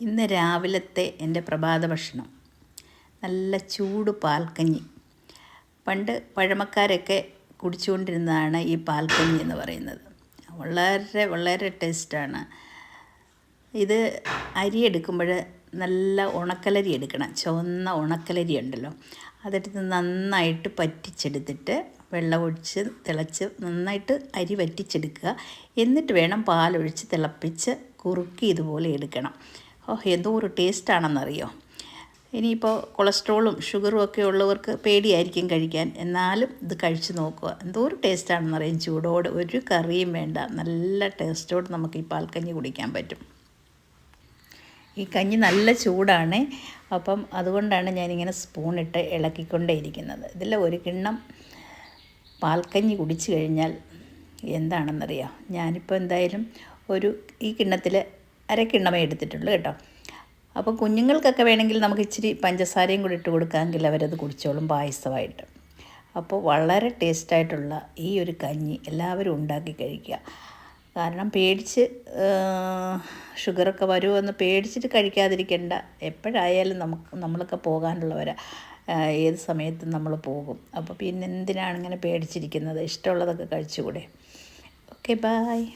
ഇന്ന് രാവിലത്തെ എൻ്റെ പ്രഭാത ഭക്ഷണം നല്ല ചൂട് പാൽക്കഞ്ഞി. പണ്ട് പഴമക്കാരൊക്കെ കുടിച്ചുകൊണ്ടിരുന്നതാണ് ഈ പാൽക്കഞ്ഞി എന്ന് പറയുന്നത്. വളരെ വളരെ ടേസ്റ്റാണ്. ഇത് അരി എടുക്കുമ്പോൾ നല്ല ഉണക്കലരി എടുക്കണം. ചുവന്ന ഉണക്കലരി ഉണ്ടല്ലോ, അതെടുത്ത് നന്നായിട്ട് പറ്റിച്ചെടുത്തിട്ട് വെള്ളമൊഴിച്ച് തിളച്ച് നന്നായിട്ട് അരി വറ്റിച്ചെടുക്കുക. എന്നിട്ട് വേണം പാലൊഴിച്ച് തിളപ്പിച്ച് കുറുക്കി ഇതുപോലെ എടുക്കണം. എന്തോ ഒരു ടേസ്റ്റാണെന്നറിയോ. ഇനിയിപ്പോൾ കൊളസ്ട്രോളും ഷുഗറും ഒക്കെ ഉള്ളവർക്ക് പേടിയായിരിക്കും കഴിക്കാൻ, എന്നാലും ഇത് കഴിച്ച് നോക്കുക. എന്തോ ഒരു ടേസ്റ്റാണെന്നറിയാം. ചൂടോട് ഒരു കറിയും വേണ്ട, നല്ല ടേസ്റ്റോട് നമുക്ക് ഈ പാൽക്കഞ്ഞി കുടിക്കാൻ പറ്റും. ഈ കഞ്ഞി നല്ല ചൂടാണ്, അപ്പം അതുകൊണ്ടാണ് ഞാനിങ്ങനെ സ്പൂണിട്ട് ഇളക്കിക്കൊണ്ടേ ഇരിക്കുന്നത്. ഇതിൽ ഒരു കിണ്ണം പാൽക്കഞ്ഞി കുടിച്ചു കഴിഞ്ഞാൽ എന്താണെന്നറിയാം. ഞാനിപ്പോൾ എന്തായാലും ഈ കിണ്ണത്തിൽ അരക്കിണ്ണമേ എടുത്തിട്ടുള്ളൂ കേട്ടോ. അപ്പോൾ കുഞ്ഞുങ്ങൾക്കൊക്കെ വേണമെങ്കിൽ നമുക്ക് ഇച്ചിരി പഞ്ചസാരയും കൂടി ഇട്ട് കൊടുക്കാമെങ്കിൽ അവരത് കുടിച്ചോളും പായസമായിട്ട്. അപ്പോൾ വളരെ ടേസ്റ്റായിട്ടുള്ള ഈ ഒരു കഞ്ഞി എല്ലാവരും ഉണ്ടാക്കി കഴിക്കുക. കാരണം പേടിച്ച് ഷുഗറൊക്കെ വരുമോ പേടിച്ചിട്ട് കഴിക്കാതിരിക്കേണ്ട. എപ്പോഴായാലും നമ്മളൊക്കെ പോകാനുള്ളവരാ, ഏത് സമയത്തും നമ്മൾ പോകും. അപ്പോൾ പിന്നെ എന്തിനാണ് ഇങ്ങനെ പേടിച്ചിരിക്കുന്നത്? ഇഷ്ടമുള്ളതൊക്കെ കഴിച്ചുകൂടെ? Okay, bye.